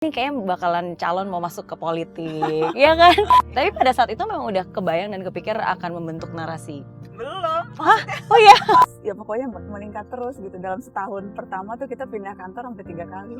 Ini kayaknya bakalan calon mau masuk ke politik, ya kan? Tapi pada saat itu memang udah kebayang dan kepikir akan membentuk narasi. Belum. Hah? Oh iya? Ya pokoknya meningkat terus gitu. Dalam setahun pertama tuh kita pindah kantor sampai 3 kali.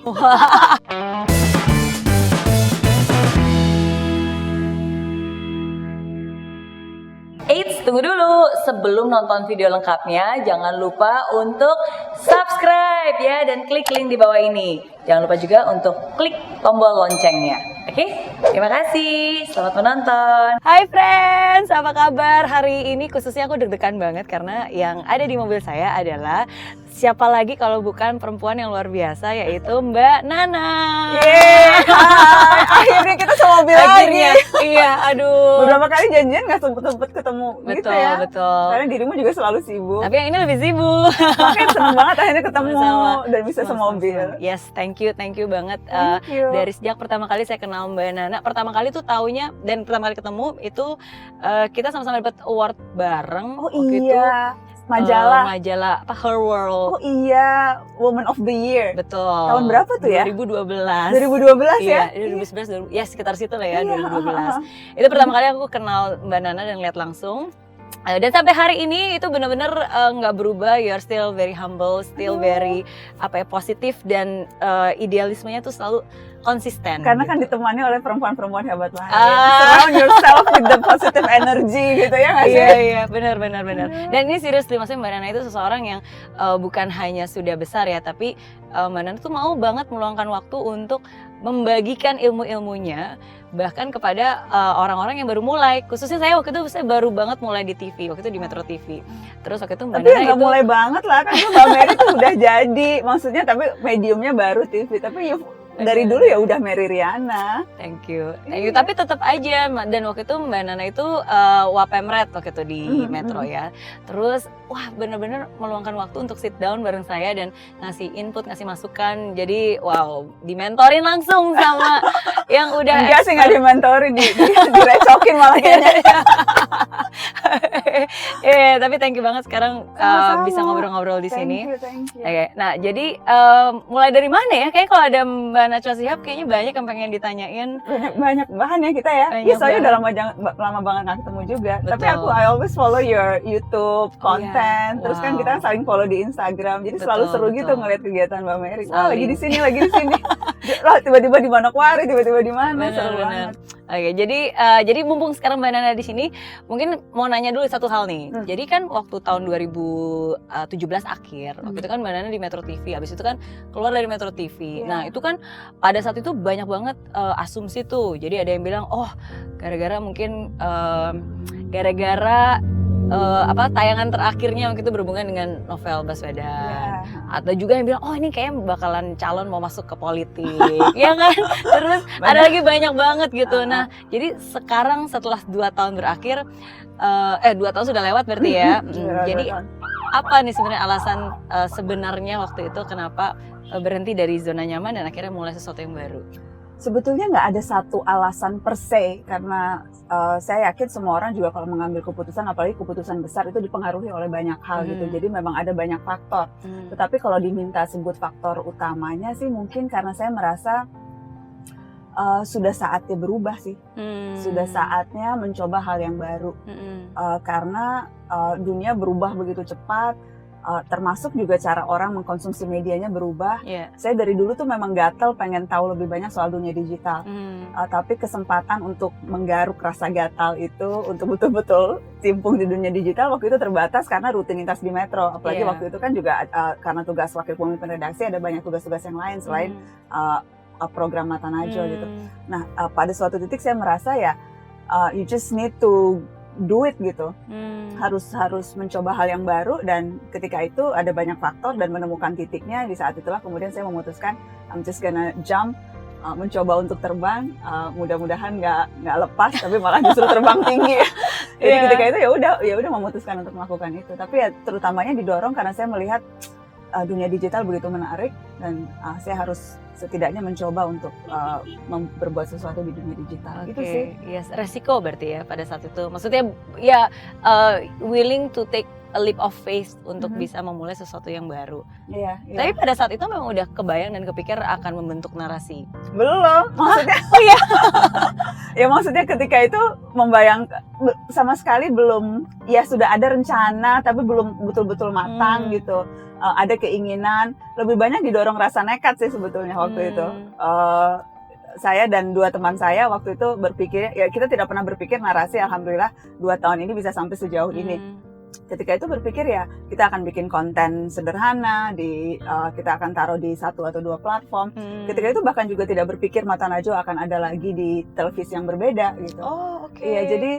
Eits, tunggu dulu. Sebelum nonton video lengkapnya, jangan lupa untuk subscribe ya dan klik link di bawah ini. Jangan lupa juga untuk klik tombol loncengnya. Oke? Terima kasih. Selamat menonton. Hai friends, apa kabar? Hari ini khususnya aku deg-degan banget karena yang ada di mobil saya adalah siapa lagi kalau bukan perempuan yang luar biasa, yaitu Mbak Nana. Yeay, hai. Akhirnya kita semobil lagi. Iya, aduh. Beberapa kali janjian gak sempet ketemu gitu Betul, ya. betul. Karena dirimu juga selalu sibuk. Tapi yang ini lebih sibuk. Makanya seneng banget akhirnya ketemu Sama-sama. dan bisa semobil. Yes, thank you banget. Thank you. Dari sejak pertama kali saya kenal Mbak Nana, pertama kali tuh taunya dan pertama kali ketemu itu kita sama-sama dapat award bareng. Oh waktu iya, itu, majalah. majalah apa Her World. Oh iya, Woman of the Year. Betul. Tahun berapa tuh ya? 2012. 2012 ya? Iya, 2011, ya sekitar situ lah ya, Iya. 2012. Itu pertama kali aku kenal Mbak Nana dan lihat langsung. Dan sampai hari ini itu benar-benar nggak berubah. You are still very humble, still very positif dan idealismenya tuh selalu konsisten. Karena kan gitu. ditemani oleh perempuan-perempuan hebat lain. Surround yourself with the positive energy gitu ya nggak sih? Iya, benar. Dan ini seriously, maksudnya Mbak Nana itu seseorang yang bukan hanya sudah besar ya, tapi Mbak Nana tuh mau banget meluangkan waktu untuk membagikan ilmu-ilmunya bahkan kepada orang-orang yang baru mulai. Khususnya saya waktu itu baru banget mulai di TV, waktu itu di Metro TV. Terus waktu itu Mbak Tapi Nana nggak itu mulai banget lah, kan Mbak Mary tuh udah jadi. Maksudnya tapi mediumnya baru TV, tapi dari dulu ya udah Mary Riana. Thank you. Tapi tetap aja, dan waktu itu Mbak Nana itu Wapemret waktu itu di Metro ya. Terus wah bener-bener meluangkan waktu untuk sit down bareng saya dan ngasih input, ngasih masukan. Jadi wow, dimentorin langsung sama yang udah Enggak sih, nggak dimentorin, direcokin malah kayaknya. Tapi thank you banget sekarang bisa ngobrol-ngobrol di sini. Thank you. Oke, nah jadi mulai dari mana ya? Kayaknya kalau ada Mbak Najwa Shihab kayaknya banyak yang pengen ditanyain. Banyak bahan ya kita ya. Banyak Iya, soalnya bahan. udah lama banget nggak ketemu juga. Betul. Tapi I always follow your YouTube content. Iya, Terus kan wow. kita saling follow di Instagram. Jadi selalu Betul, seru gitu betul. ngeliat kegiatan Mbak Mary. Saling. Lagi di sini. Lah tiba-tiba di Manokwari, tiba-tiba di mana, seru Benar. banget. Oke, jadi mumpung sekarang Mbak Nana di sini, mungkin mau nanya dulu satu hal nih. Jadi kan waktu tahun 2017 akhir, waktu itu kan Mbak Nana di Metro TV, habis itu kan keluar dari Metro TV. Iya. Nah itu kan pada saat itu banyak banget asumsi tuh. Jadi ada yang bilang, oh gara-gara mungkin gara-gara tayangan terakhirnya waktu itu berhubungan dengan novel Baswedan. Iya. Atau juga yang bilang, oh ini kayaknya bakalan calon mau masuk ke politik, ya kan? Terus ada lagi banyak banget gitu. Nah, jadi sekarang setelah 2 tahun berakhir, 2 tahun sudah lewat berarti ya. Jadi apa nih sebenarnya alasan sebenarnya waktu itu kenapa berhenti dari zona nyaman dan akhirnya mulai sesuatu yang baru? Sebetulnya nggak ada satu alasan per se, karena saya yakin semua orang juga kalau mengambil keputusan, apalagi keputusan besar, itu dipengaruhi oleh banyak hal gitu. Jadi memang ada banyak faktor. Tetapi kalau diminta sebut faktor utamanya sih mungkin karena saya merasa sudah saatnya berubah sih. Sudah saatnya mencoba hal yang baru. Karena dunia berubah begitu cepat. Termasuk juga cara orang mengkonsumsi medianya berubah. Saya dari dulu tuh memang gatel pengen tahu lebih banyak soal dunia digital. Tapi kesempatan untuk menggaruk rasa gatal itu untuk betul-betul cimpung di dunia digital waktu itu terbatas karena rutinitas di Metro. Apalagi waktu itu kan juga karena tugas wakil pemimpin redaksi ada banyak tugas-tugas yang lain selain program Mata Najwa gitu. Nah pada suatu titik saya merasa ya you just need to do it gitu. Harus mencoba hal yang baru, dan ketika itu ada banyak faktor dan menemukan titiknya. Di saat itulah kemudian saya memutuskan I'm just gonna jump, mencoba untuk terbang. Mudah-mudahan nggak lepas tapi malah justru terbang tinggi. Jadi ketika itu ya udah memutuskan untuk melakukan itu. Tapi ya terutamanya didorong karena saya melihat dunia digital begitu menarik dan saya harus setidaknya mencoba untuk berbuat sesuatu di dunia digital. Gitu sih. Yes, resiko berarti ya pada saat itu. Maksudnya ya willing to take a leap of faith untuk bisa memulai sesuatu yang baru. Iya. Tapi pada saat itu memang udah kebayang dan kepikir akan membentuk narasi. Belum, maksudnya. Oh iya. Ya maksudnya ketika itu membayangkan sama sekali belum, ya sudah ada rencana tapi belum betul-betul matang gitu. Ada keinginan, lebih banyak didorong rasa nekat sih sebetulnya waktu itu. Saya dan 2 teman saya waktu itu berpikir, ya kita tidak pernah berpikir narasi, alhamdulillah 2 tahun ini bisa sampai sejauh ini. Ketika itu berpikir ya kita akan bikin konten sederhana, kita akan taruh di 1 atau 2 platform. Ketika itu bahkan juga tidak berpikir mata najwa akan ada lagi di televisi yang berbeda gitu. Oh oke. Iya, jadi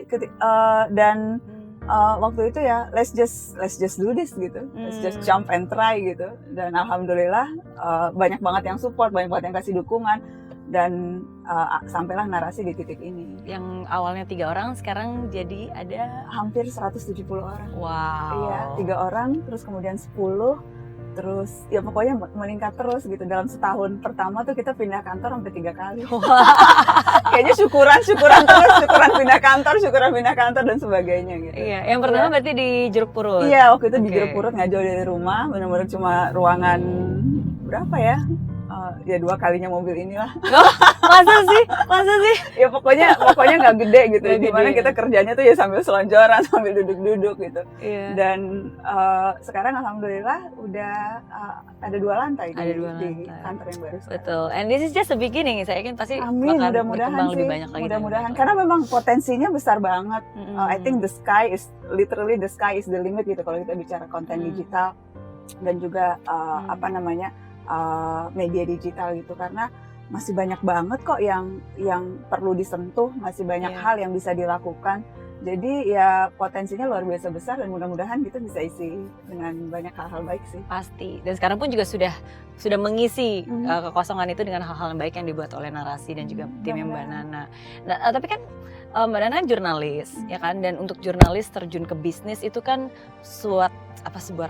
waktu itu ya let's just do this gitu, let's just jump and try gitu. Dan alhamdulillah banyak banget yang support, banyak banget yang kasih dukungan. Dan sampailah narasi di titik ini. Yang awalnya 3 orang sekarang jadi ada hampir 170 orang. Wow. Iya, 3 orang, terus kemudian 10, terus ya pokoknya meningkat terus gitu. Dalam setahun pertama tuh kita pindah kantor sampai 3 kali. Kayaknya syukuran terus, syukuran pindah kantor dan sebagainya gitu. Iya, yang pertama berarti di Jeruk Purut. Iya, waktu itu di Jeruk Purut, nggak jauh dari rumah, benar-benar cuma ruangan berapa ya? Ya 2 kalinya mobil inilah. Masa sih? Ya pokoknya nggak gede gitu. Gak Dimana gede. kita kerjanya tuh ya sambil selonjoran, sambil duduk-duduk gitu. Iya. Dan sekarang alhamdulillah udah ada 2 lantai Ada 2 di lantai. kantor yang baru sekarang. Betul. And this is just the beginning. Saya yakin pasti Amin, bakal mudah-mudahan berkembang sih. lebih banyak lagi. Mudah-mudahan karena memang potensinya besar banget. I think the sky is the limit gitu kalau kita bicara konten digital dan juga media digital gitu, karena masih banyak banget kok yang perlu disentuh, masih banyak hal yang bisa dilakukan. Jadi ya potensinya luar biasa besar dan mudah-mudahan kita bisa isi dengan banyak hal-hal baik sih. Pasti. Dan sekarang pun juga sudah mengisi kekosongan itu dengan hal-hal yang baik yang dibuat oleh narasi dan juga timnya Mbak Nana. Nah, tapi kan Mbak Nana jurnalis, ya kan? Dan untuk jurnalis terjun ke bisnis itu kan sebuah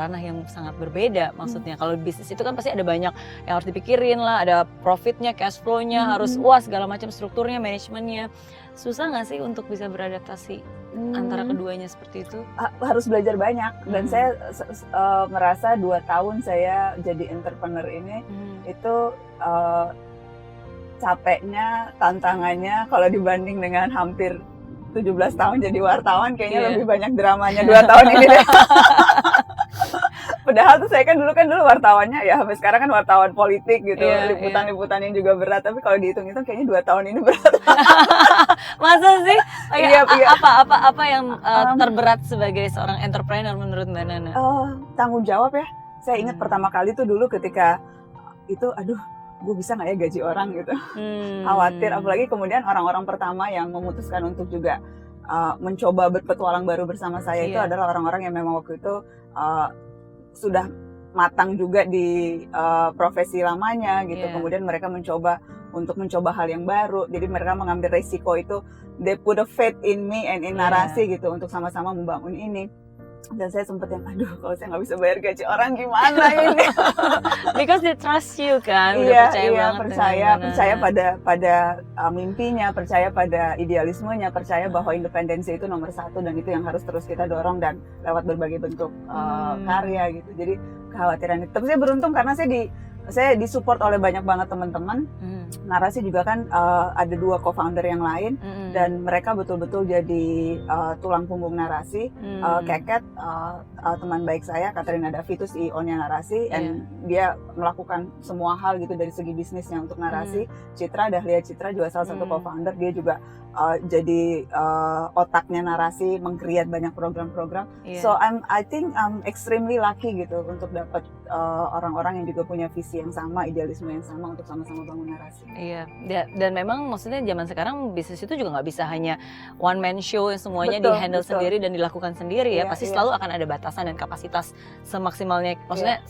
ranah yang sangat berbeda. Maksudnya kalau bisnis itu kan pasti ada banyak yang harus dipikirin lah, ada profitnya, cash flow-nya, harus segala macam strukturnya, manajemennya. Susah nggak sih untuk bisa beradaptasi antara keduanya seperti itu? Harus belajar banyak dan saya merasa 2 tahun saya jadi entrepreneur ini itu capeknya, tantangannya kalau dibanding dengan hampir 17 tahun jadi wartawan kayaknya lebih banyak dramanya 2 tahun ini deh. Padahal tuh saya kan dulu wartawannya ya sampai sekarang kan wartawan politik gitu, liputan-liputan yang juga berat, tapi kalau dihitung-hitung kayaknya 2 tahun ini berat. Masa sih? Iya. Apa yang terberat sebagai seorang entrepreneur menurut Mbak Nana? Tanggung jawab ya. Saya ingat pertama kali tuh dulu ketika itu, aduh, gue bisa nggak ya gaji orang gitu. Khawatir, apalagi kemudian orang-orang pertama yang memutuskan untuk juga mencoba berpetualang baru bersama saya itu adalah orang-orang yang memang waktu itu sudah matang juga di profesi lamanya gitu. Kemudian mereka mencoba hal yang baru, jadi mereka mengambil resiko itu, they put a faith in me and in narasi gitu untuk sama-sama membangun ini. Dan saya sempat yang aduh kalau saya nggak bisa bayar gaji orang gimana ini. Because they trust you kan, udah percaya banget percaya pada mimpinya, percaya pada idealismenya, percaya bahwa independensi itu nomor 1 dan itu yang harus terus kita dorong dan lewat berbagai bentuk karya gitu. Jadi kekhawatiran itu. Tapi saya beruntung karena saya disupport oleh banyak banget teman-teman. Narasi juga kan ada 2 co-founder yang lain dan mereka betul-betul jadi tulang punggung narasi. Keket teman baik saya, Katrina Davi itu CEO-nya narasi, dan dia melakukan semua hal gitu dari segi bisnisnya untuk narasi. Citra, Dahlia Citra juga salah satu co-founder, dia juga jadi otaknya narasi, meng-create banyak program-program. So I think I'm extremely lucky gitu untuk dapat orang-orang yang juga punya visi yang sama, idealisme yang sama untuk sama-sama bangun narasi. Iya, dan memang maksudnya zaman sekarang bisnis itu juga nggak bisa hanya one man show yang semuanya di-handle sendiri dan dilakukan sendiri ya. Pasti selalu akan ada batasan dan kapasitas semaksimalnya. Maksudnya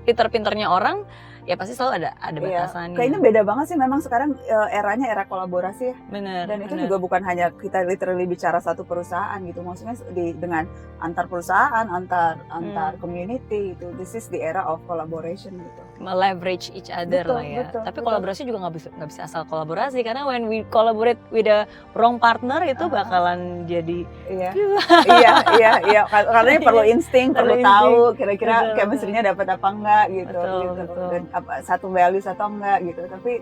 pinter-pinternya orang ya pasti selalu ada batasannya. Kayaknya beda banget sih memang sekarang eranya era kolaborasi ya. Bener. Dan itu juga bukan hanya kita literally bicara satu perusahaan gitu, maksudnya dengan antar perusahaan, antar community itu. This is the era of collaboration gitu. Leverage each other Betul, lah ya. betul, Tapi betul. kolaborasi juga nggak bisa asal kolaborasi, karena when we collaborate with the wrong partner itu bakalan jadi Iya. Karena perlu insting, perlu Perlu tahu insting. kira-kira Betul, chemistry-nya dapat apa enggak gitu. Betul. Dan satu values atau enggak gitu. Tapi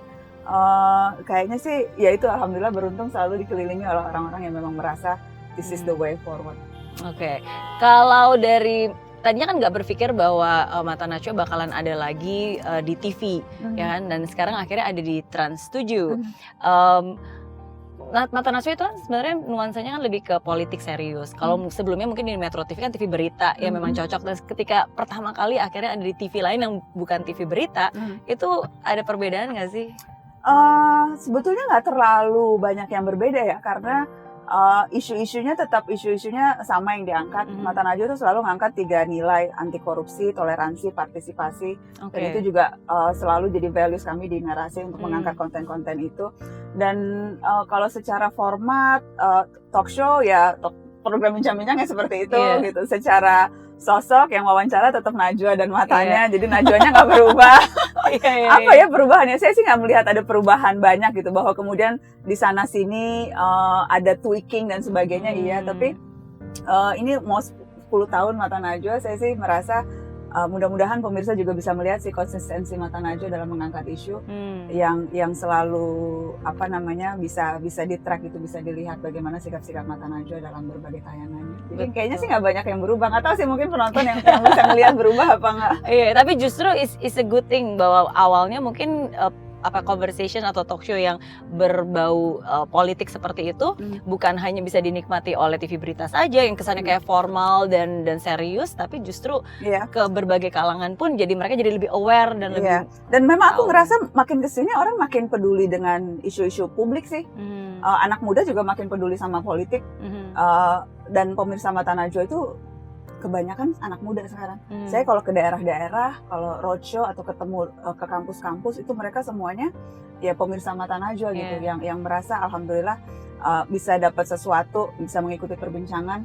kayaknya sih ya itu alhamdulillah beruntung selalu dikelilingi oleh orang-orang yang memang merasa this is the way forward. Oke. Kalau dari tadinya kan nggak berpikir bahwa Mata Najwa bakalan ada lagi di TV, ya kan? Dan sekarang akhirnya ada di Trans 7. Mata Najwa itu kan sebenarnya nuansanya kan lebih ke politik serius. Kalau sebelumnya mungkin di Metro TV kan TV berita, ya memang cocok. Dan ketika pertama kali akhirnya ada di TV lain yang bukan TV berita, itu ada perbedaan nggak sih? Sebetulnya nggak terlalu banyak yang berbeda ya, karena isu-isunya tetap isu-isunya sama yang diangkat. Mata Najwa itu selalu ngangkat 3 nilai: anti korupsi, toleransi, partisipasi. Dan itu juga selalu jadi values kami di Narasi untuk mengangkat konten-konten itu. Dan kalau secara format talk show ya program bincang-bincang ya seperti itu gitu. Secara sosok yang wawancara tetap Najwa dan Matanya, jadi Najwanya nggak berubah. Apa ya perubahannya? Saya sih nggak melihat ada perubahan banyak gitu, bahwa kemudian di sana sini ada tweaking dan sebagainya. Iya, tapi ini mau 10 tahun Mata Najwa, saya sih merasa mudah-mudahan pemirsa juga bisa melihat sih konsistensi Mata Najwa dalam mengangkat isu yang selalu bisa di-track itu, bisa dilihat bagaimana sikap-sikap Mata Najwa dalam berbagai tayangannya. Jadi kayaknya sih nggak banyak yang berubah. Nggak tahu sih, mungkin penonton yang bisa melihat berubah apa nggak. Iya, tapi justru is a good thing bahwa awalnya mungkin conversation atau talk show yang berbau politik seperti itu bukan hanya bisa dinikmati oleh TV berita saja yang kesannya kayak formal dan serius, tapi justru ke berbagai kalangan pun jadi mereka jadi lebih aware dan lebih dan memang aku ngerasa makin kesini orang makin peduli dengan isu-isu publik sih. Anak muda juga makin peduli sama politik. Dan pemirsa Mata Najwa itu kebanyakan anak muda sekarang. Saya kalau ke daerah-daerah, kalau roadshow atau ketemu ke kampus-kampus, itu mereka semuanya ya pemirsa Mata Najwa gitu, yang merasa alhamdulillah bisa dapat sesuatu, bisa mengikuti perbincangan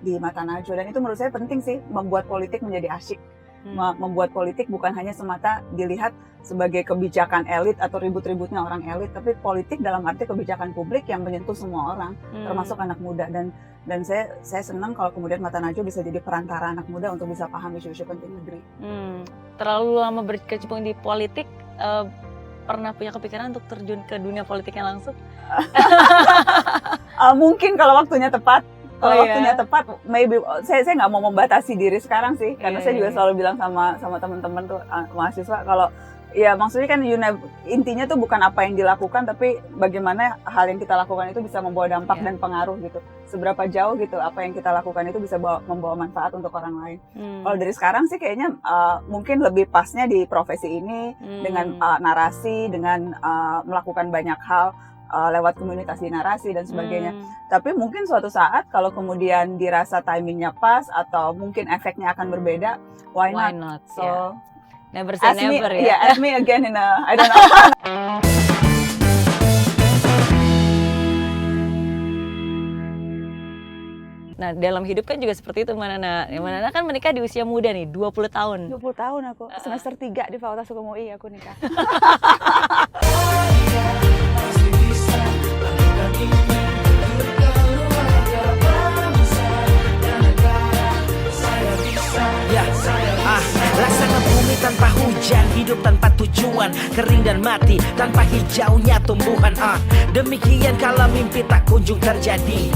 di Mata Najwa. Dan itu menurut saya penting sih, membuat politik menjadi asyik. Membuat politik bukan hanya semata dilihat sebagai kebijakan elit atau ribut-ributnya orang elit, tapi politik dalam arti kebijakan publik yang menyentuh semua orang, termasuk anak muda. Dan saya senang kalau kemudian Mata Najwa bisa jadi perantara anak muda untuk bisa paham isu-isu penting negeri. Terlalu lama berkecimpung di politik, pernah punya kepikiran untuk terjun ke dunia politiknya langsung? Mungkin kalau waktunya tepat. Kalau waktunya tepat, maybe saya nggak mau membatasi diri sekarang sih, karena saya juga selalu bilang sama teman-teman tuh mahasiswa, kalau ya maksudnya kan intinya tuh bukan apa yang dilakukan, tapi bagaimana hal yang kita lakukan itu bisa membawa dampak dan pengaruh gitu. Seberapa jauh gitu apa yang kita lakukan itu bisa membawa manfaat untuk orang lain. Kalau dari sekarang sih kayaknya mungkin lebih pasnya di profesi ini dengan narasi, dengan melakukan banyak hal lewat komunitas di Narasi dan sebagainya. Tapi mungkin suatu saat kalau kemudian dirasa timingnya pas atau mungkin efeknya akan berbeda, why not? So never say never ya. Yeah, ask me again in I don't know. Nah, dalam hidup kan juga seperti itu, Manana. Manana kan menikah di usia muda nih, 20 tahun. 20 tahun aku. Semester 3 di Fakultas Hukum UI aku nikah. Laksana bumi tanpa hujan, hidup tanpa tujuan, kering dan mati tanpa hijaunya tumbuhan. Demikian kalau mimpi tak kunjung terjadi.